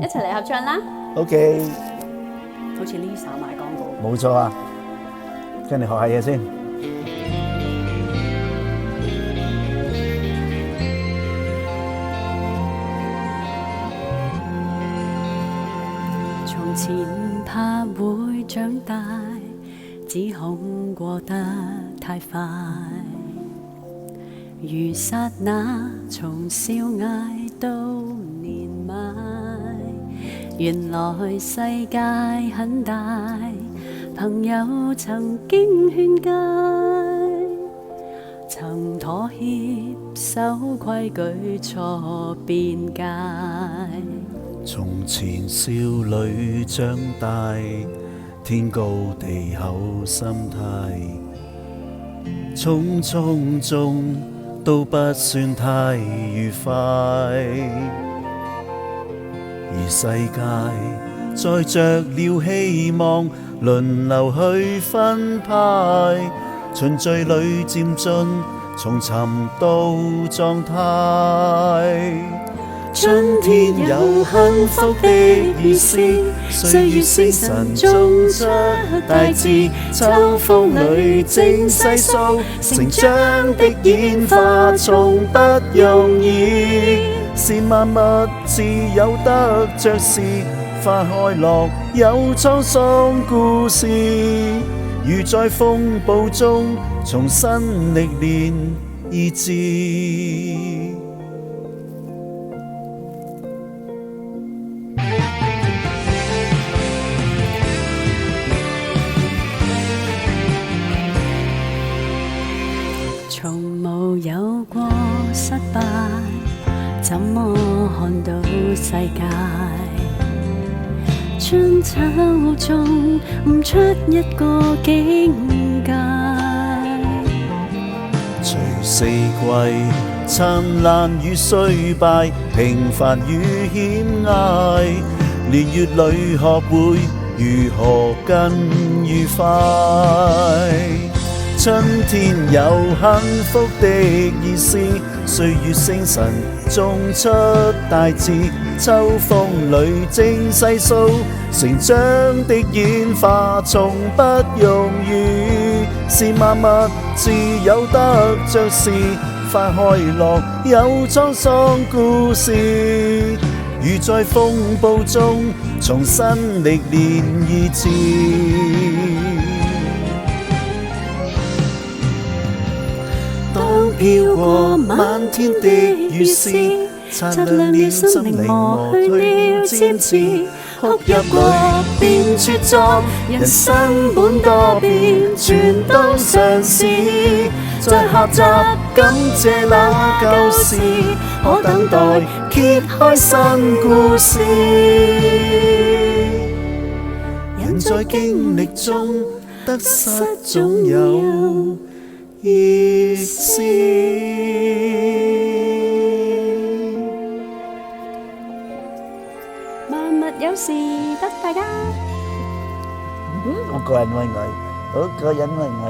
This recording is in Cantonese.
一齊嚟合唱啦。OK，好似 Lisa 賣廣告。冇錯啊，跟你學下嘢先。從前怕會長大，只恐過得太快，如剎那從少艾到年邁，原來世界很大，朋友曾經勸誡，曾妥協守規矩錯邊界。從前少女長大，天高地厚心態，匆匆中都不算太愉快。而世界載着了希望，輪流去分派，循序裏漸進，從尋到狀態。春天有幸福的意思，歲月星辰種出大志，秋風裏正細數，成長的演化從不容易，是萬物自有得着時，花開落有滄桑故事，如在風暴中重新歷練意志。從無有過失敗，怎麼看到世界？春秋中悟出一個境界。隨四季燦爛與衰敗，平凡與險隘，年月裏學會如何更愉快。春天有幸福的意思，歲月星辰種出大志，秋風裏正細數，成長的演化從不容易，是萬物自有得着時，花開落有滄桑故事，如在風暴中重新歷練意志。當飄過漫天的雨絲，擦亮了心靈，磨去了尖刺，哭泣裏變茁壯，人生本多變，全都嘗試，在學習感謝那舊事，可等待揭開新故事。人在經歷中得失總有意思。萬物有時得大家。我個人為藝，我個人為藝。